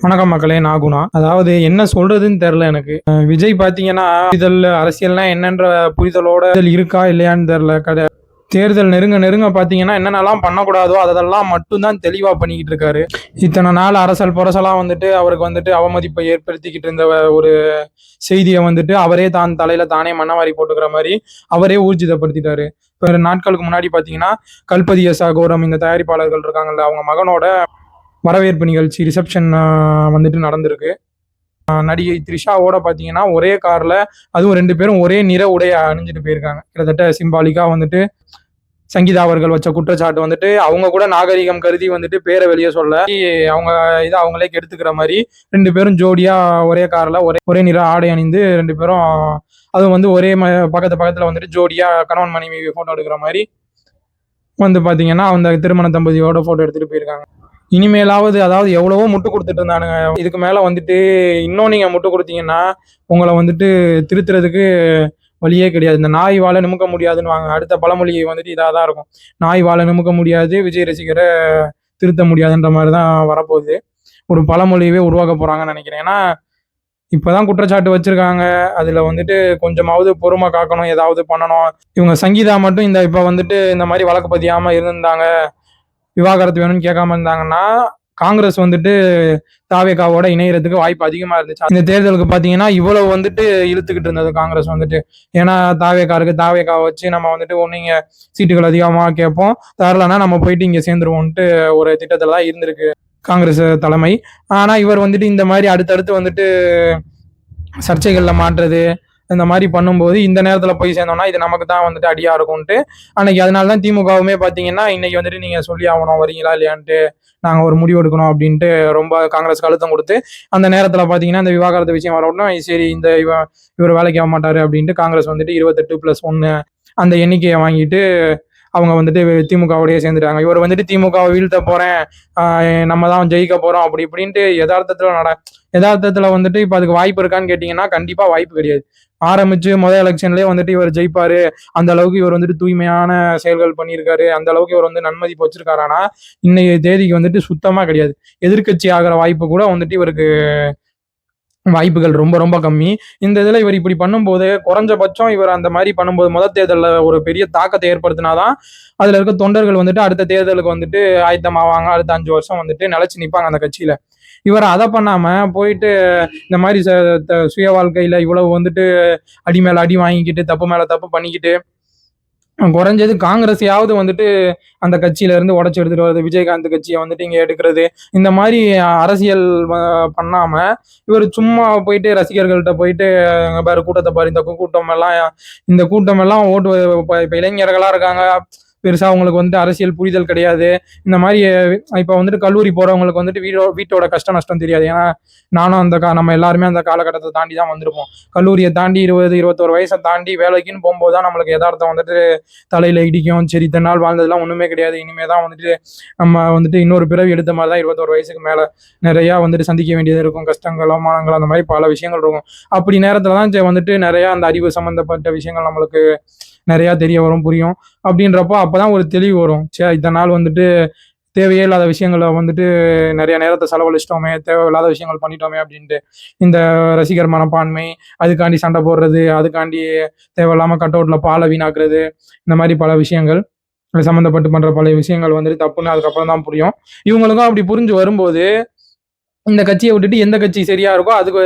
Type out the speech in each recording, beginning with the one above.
வணக்கம் மக்களே, நான் குணா. அதாவது என்ன சொல்றதுன்னு தெரியல எனக்கு. விஜய் பார்த்தீங்கன்னா, புரிதல் அரசியல்னா என்னன்ற புரிதலோட இருக்கா இல்லையான்னு தெரியல. தேர்தல் நெருங்க நெருங்க பார்த்தீங்கன்னா, என்னென்னலாம் பண்ணக்கூடாதோ அதெல்லாம் மட்டும் தான் தெளிவா பண்ணிக்கிட்டு இருக்காரு. இத்தனை நாள் அரசல் புரசலா வந்துட்டு அவருக்கு வந்துட்டு அவமதிப்பை ஏற்படுத்திக்கிட்டு இருந்த ஒரு செய்தியை வந்துட்டு அவரே தான் தலையில தானே மண்ணவாரி போட்டுக்கிற மாதிரி அவரே ஊர்ஜிதப்படுத்திட்டாரு. இப்போ 2 நாட்களுக்கு முன்னாடி பார்த்தீங்கன்னா, கல்பதி எஸ். அகோரம் இந்த தயாரிப்பாளர்கள் இருக்காங்கல்ல, அவங்க மகனோட வரவேற்பு நிகழ்ச்சி ரிசப்ஷன் வந்துட்டு நடந்திருக்கு. நடிகை த்ரிஷாவோட பார்த்தீங்கன்னா ஒரே கார்ல, அதுவும் 2 பேரும் ஒரே நிற உடைய அணிஞ்சிட்டு போயிருக்காங்க. கிட்டத்தட்ட சிம்பாலிக்கா வந்துட்டு சங்கீதா அவர்கள் வச்ச குற்றச்சாட்டு வந்துட்டு அவங்க கூட நாகரிகம் கருதி வந்துட்டு பேரை வெளியே சொல்ல, அவங்க இதை அவங்களே கெடுத்துக்கிற மாதிரி 2 பேரும் ஜோடியா ஒரே கார்ல ஒரே நிற ஆடை அணிந்து 2 பேரும் அதுவும் வந்து ஒரே பக்கத்துல வந்துட்டு ஜோடியா கணவன் மனைவி போட்டோ எடுக்கிற மாதிரி வந்து பார்த்தீங்கன்னா அந்த திருமண தம்பதியோட போட்டோ எடுத்துட்டு போயிருக்காங்க. இனிமேலாவது அதாவது எவ்வளவோ முட்டு கொடுத்துட்டு இருந்தானுங்க. இதுக்கு மேல வந்துட்டு இன்னும் நீங்க முட்டு கொடுத்தீங்கன்னா உங்களை வந்துட்டு திருத்துறதுக்கு வழியே கிடையாது. இந்த நாய் வாழை நிமுக்க முடியாதுன்னு வாங்க. அடுத்த பழமொழி வந்துட்டு இதாக தான் இருக்கும். நாய் வாழை நிமுக்க முடியாது, விஜய் ரசிகரை திருத்த முடியாதுன்ற மாதிரி தான் வரப்போகுது. ஒரு பழமொழியவே உருவாக்க போறாங்கன்னு நினைக்கிறேன். ஏன்னா இப்பதான் குற்றச்சாட்டு வச்சிருக்காங்க. அதுல வந்துட்டு கொஞ்சமாவது பொறுமை காக்கணும், ஏதாவது பண்ணணும். இவங்க சங்கீதா மட்டும் இப்ப வந்துட்டு இந்த மாதிரி வழக்கு பதியாம இருந்தாங்க, விவாகரத்து வேணும்னு கேட்காம இருந்தாங்கன்னா, காங்கிரஸ் வந்துட்டு தாவேகாவோட இணையறதுக்கு வாய்ப்பு அதிகமா இருந்துச்சு. இந்த தேர்தலுக்கு பாத்தீங்கன்னா இவ்வளவு வந்துட்டு இழுத்துக்கிட்டு இருந்தது காங்கிரஸ் வந்துட்டு. ஏன்னா தாவேகா வச்சு நம்ம வந்துட்டு ஒண்ணு சீட்டுகள் அதிகமா கேட்போம், தரலன்னா நம்ம போயிட்டு இங்க சேர்ந்துருவோம்ட்டு ஒரு திட்டத்துல தான் இருந்திருக்கு காங்கிரஸ் தலைமை. ஆனா இவர் வந்துட்டு இந்த மாதிரி அடுத்தடுத்து வந்துட்டு சர்ச்சைகள்ல மாற்றுறது இந்த மாதிரி பண்ணும்போது இந்த நேரத்தில் போய் சேர்ந்தோம்னா இது நமக்கு தான் வந்துட்டு அடியா இருக்கும்ட்டு அன்னைக்கு அதனால தான் திமுகவுமே பார்த்தீங்கன்னா இன்னைக்கு வந்துட்டு நீங்கள் சொல்லி ஆகணும் வரீங்களா இல்லையான்ட்டு நாங்கள் ஒரு முடிவு எடுக்கணும் அப்படின்ட்டு ரொம்ப காங்கிரஸ் அழுத்தம் கொடுத்து அந்த நேரத்தில் பார்த்தீங்கன்னா இந்த விவாகரத்து விஷயம் வரணும், சரி இவர் வேலைக்கு ஆக மாட்டாரு அப்படின்ட்டு காங்கிரஸ் வந்துட்டு 28+1 அந்த எண்ணிக்கையை வாங்கிட்டு அவங்க வந்துட்டு திமுகவோடய சேர்ந்துட்டாங்க. இவர் வந்துட்டு திமுகவை வீழ்த்த போறேன், நம்ம தான் ஜெயிக்க போறோம் அப்படி இப்படின்ட்டு யதார்த்தத்துல வந்துட்டு இப்ப அதுக்கு வாய்ப்பு இருக்கான்னு கேட்டீங்கன்னா கண்டிப்பா வாய்ப்பு கிடையாது. ஆரம்பிச்சு முதல் எலெக்ஷன்லயே வந்துட்டு இவர் ஜெயிப்பாரு, அந்த அளவுக்கு இவர் வந்துட்டு தூய்மையான செயல்கள் பண்ணியிருக்காரு, அந்த அளவுக்கு இவர் வந்து நன்மதிப்பு வச்சிருக்காரானா இன்னைக்கு தேதிக்கு வந்துட்டு சுத்தமா கிடையாது. எதிர்கட்சி ஆகிற வாய்ப்பு கூட வந்துட்டு இவருக்கு வாய்ப்புகள் ரொம்ப ரொம்ப கம்மி. இந்த இதில் இவர் இப்படி பண்ணும்போது குறைஞ்சபட்சம் இவர் அந்த மாதிரி பண்ணும்போது முதல் தேர்தலில் ஒரு பெரிய தாக்கத்தை ஏற்படுத்தினாதான் அதில் இருக்க தொண்டர்கள் வந்துட்டு அடுத்த தேர்தலுக்கு வந்துட்டு ஆயத்தமாவாங்க, அடுத்த 5 வருஷம் வந்துட்டு நிலைச்சு நிற்பாங்க அந்த கட்சியில. இவர் அதை பண்ணாம போயிட்டு இந்த மாதிரி சுய வாழ்க்கையில இவ்வளவு வந்துட்டு அடி மேல அடி வாங்கிக்கிட்டு தப்பு மேல தப்பு பண்ணிக்கிட்டு குறைஞ்சது காங்கிரஸையாவது வந்துட்டு அந்த கட்சியில இருந்து உடச்சு எடுத்துட்டு வருது, விஜயகாந்த் கட்சியை வந்துட்டு இங்க எடுக்கிறது, இந்த மாதிரி அரசியல் பண்ணாம இவர் சும்மா போயிட்டு ரசிகர்கள்ட்ட போயிட்டு பாரு கூட்டத்தை பாரு, இந்த கூட்டம் எல்லாம் ஓட்டு இப்ப இளைஞர்களா இருக்காங்க, பெருசா அவங்களுக்கு வந்துட்டு அரசியல் புரிதல் கிடையாது. இந்த மாதிரி இப்ப வந்துட்டு கல்லூரி போறவங்களுக்கு வந்துட்டு வீட்டோட கஷ்ட நஷ்டம் தெரியாது. ஏன்னா நானும் நம்ம எல்லாருமே அந்த காலகட்டத்தை தாண்டி தான் வந்திருப்போம். கல்லூரியை தாண்டி 20-21 வயசை தாண்டி வேலைக்குன்னு போகும்போது தான் நம்மளுக்கு யதார்த்தம் வந்துட்டு தலையில இடிக்கும். சரி, இத்தனை நாள் வாழ்ந்ததுலாம் ஒண்ணுமே கிடையாது, இனிமே தான் வந்துட்டு நம்ம வந்துட்டு இன்னொரு பிறவி எடுத்த மாதிரி தான் 21 வயசுக்கு மேல நிறைய வந்துட்டு சந்திக்க வேண்டியது இருக்கும், கஷ்டங்கள் அவமானங்கள் அந்த மாதிரி பல விஷயங்கள் இருக்கும். அப்படி நேரத்துல தான் வந்துட்டு நிறைய அந்த அறிவு சம்பந்தப்பட்ட விஷயங்கள் நம்மளுக்கு நிறைய தெரிய வரும், புரியும். அப்படின்றப்போ அப்பதான் ஒரு தெளிவு வரும். இத்தனை நாள் வந்துட்டு தேவையே இல்லாத விஷயங்களை வந்துட்டு நிறைய நேரத்தை செலவழிச்சிட்டோமே, தேவையில்லாத விஷயங்கள் பண்ணிட்டோமே அப்படின்ட்டு இந்த ரசிகர் மனப்பான்மை, அதுக்காண்டி சண்டை போடுறது, அதுக்காண்டி தேவையில்லாம கட் அவுட்ல பாலை வீணாக்குறது, இந்த மாதிரி பல விஷயங்கள் சம்மந்தப்பட்டு பண்ற பல விஷயங்கள் வந்துட்டு தப்புன்னு அதுக்கப்புறம் தான் புரியும். இவங்களுக்கும் அப்படி புரிஞ்சு வரும்போது இந்த கட்சியை விட்டுட்டு எந்த கட்சி சரியா இருக்கோ அதுக்கு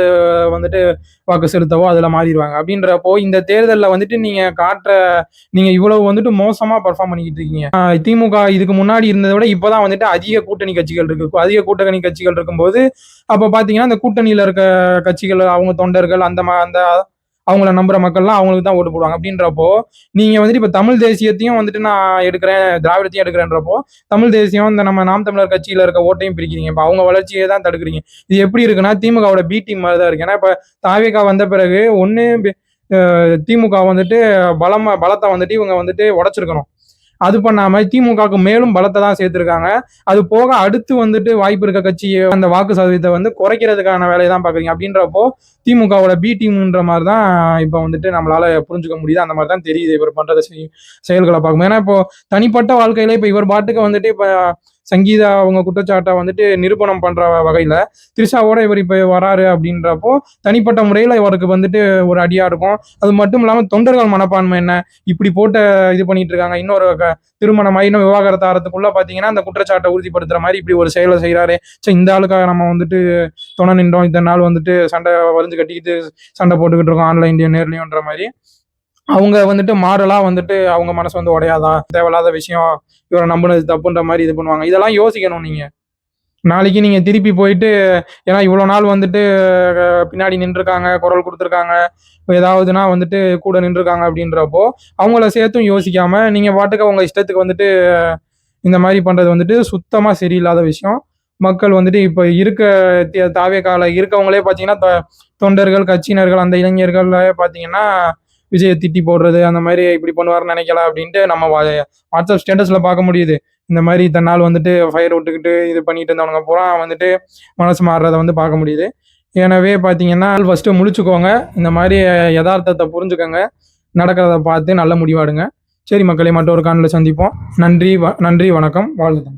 வந்துட்டு வாக்கு செலுத்தவோ அதுல மாறிடுவாங்க. அப்படின்றப்போ இந்த தேர்தலில் வந்துட்டு நீங்க இவ்வளவு வந்துட்டு மோசமா பெர்ஃபார்ம் பண்ணிக்கிட்டு இருக்கீங்க. திமுக இதுக்கு முன்னாடி இருந்ததை விட இப்பதான் வந்துட்டு அதிக கூட்டணி கட்சிகள் இருக்கு. அதிக கூட்டணி கட்சிகள் இருக்கும்போது அப்ப பாத்தீங்கன்னா இந்த கூட்டணியில இருக்க கட்சிகள் அவங்க தொண்டர்கள் அந்த அவங்கள நம்புற மக்கள்லாம் அவங்களுக்கு தான் ஓட்டு போடுவாங்க. அப்படின்றப்போ நீங்க வந்துட்டு இப்ப தமிழ் தேசியத்தையும் வந்துட்டு நான் எடுக்கிறேன், திராவிடத்தையும் எடுக்கிறேன்றப்போ தமிழ் தேசியம் இந்த நம்ம நாம் தமிழர் கட்சியில இருக்க ஓட்டையும் பிரிக்கிறீங்க, இப்ப அவங்க வளர்ச்சியே தான் தடுக்கிறீங்க. இது எப்படி இருக்குன்னா திமுகவோட பி டீம் மாதிரி தான் இருக்கு. ஏன்னா இப்ப தாவேகா வந்த பிறகு ஒண்ணு திமுக வந்துட்டு பலத்தை வந்துட்டு இவங்க வந்துட்டு உடைச்சிருக்கணும், அது பண்ணாம திமுகவுக்கு மேலும் பலத்தை தான் சேர்த்திருக்காங்க. அது போக அடுத்து வந்துட்டு வாய்ப்பு இருக்க கட்சியை அந்த வாக்கு சதவீதத்தை வந்து குறைக்கிறதுக்கான வேலையை தான் பாக்குறீங்க. அப்படின்றப்போ திமுகவோட பி டீம்ன்ற மாதிரி தான் இப்ப வந்துட்டு நம்மளால புரிஞ்சுக்க முடியுது. அந்த மாதிரி தான் தெரியுது இவர் பண்ற செயல்களை பார்க்கும். ஏன்னா இப்போ தனிப்பட்ட வாழ்க்கையில இப்ப இவர் பாட்டுக்கு வந்துட்டு இப்ப சங்கீதா அவங்க குற்றச்சாட்டை வந்துட்டு நிரூபணம் பண்ற வகையில த்ரிஷாவோட இவர் இப்போ வராரு அப்படின்றப்போ தனிப்பட்ட முறையில் இவருக்கு வந்துட்டு ஒரு அடியா இருக்கும். அது மட்டும் இல்லாமல் தொண்டர்கள் மனப்பான்மை என்ன இப்படி போட்டு இது பண்ணிட்டு இருக்காங்க. இன்னொரு திருமணமாகி இன்னும் விவாகரத்து ஆகிறதுக்குள்ள பார்த்தீங்கன்னா அந்த குற்றச்சாட்டை உறுதிப்படுத்துற மாதிரி இப்படி ஒரு செயலை செய்கிறாரு. சரி, இந்த ஆளுக்காக நம்ம வந்துட்டு துணை நின்றோம், இத்தனை நாள் வந்துட்டு சண்டை வரிஞ்சு கட்டிக்கிட்டு சண்டை போட்டுக்கிட்டு இருக்கோம் ஆன்லைன்லயும் நேர்லயும்ன்ற மாதிரி அவங்க வந்துட்டு மாறலா வந்துட்டு அவங்க மனசு வந்து உடையாதான், தேவையில்லாத விஷயம், இவரை நம்பினது தப்புன்ற மாதிரி இது பண்ணுவாங்க. இதெல்லாம் யோசிக்கணும் நீங்க. நாளைக்கு நீங்க திருப்பி போயிட்டு ஏன்னா இவ்வளோ நாள் வந்துட்டு பின்னாடி நின்றுருக்காங்க, குரல் கொடுத்துருக்காங்க, ஏதாவதுனா வந்துட்டு கூட நின்றுருக்காங்க அப்படின்றப்போ அவங்கள சேர்த்தும் யோசிக்காம நீங்க பாட்டுக்கு அவங்க இஷ்டத்துக்கு வந்துட்டு இந்த மாதிரி பண்றது வந்துட்டு சுத்தமா சரியில்லாத விஷயம். மக்கள் வந்துட்டு இப்போ இருக்க தாவேக்கால இருக்கவங்களே பார்த்தீங்கன்னா தொண்டர்கள், கட்சியினர்கள், அந்த இளைஞர்கள் பார்த்தீங்கன்னா விஜயை திட்டி போடுறது அந்த மாதிரி இப்படி பண்ணுவாருன்னு நினைக்கல அப்படின்ட்டு நம்ம வாட்ஸ்அப் ஸ்டேட்டஸில் பார்க்க முடியுது. இந்த மாதிரி இத்தனை நாள் வந்துட்டு ஃபயர் விட்டுக்கிட்டு இது பண்ணிட்டு இருந்தவங்க பூரா வந்துட்டு மனசு மாறுறதை வந்து பார்க்க முடியுது. எனவே பார்த்தீங்கன்னா ஃபஸ்ட்டு முழிச்சுக்கோங்க, இந்த மாதிரி யதார்த்தத்தை புரிஞ்சுக்கோங்க, நடக்கிறத பார்த்து நல்ல முடிவாடுங்க. சரி மக்களே, மற்றொரு காணொளியில் சந்திப்போம். நன்றி, வணக்கம், வாழ்க.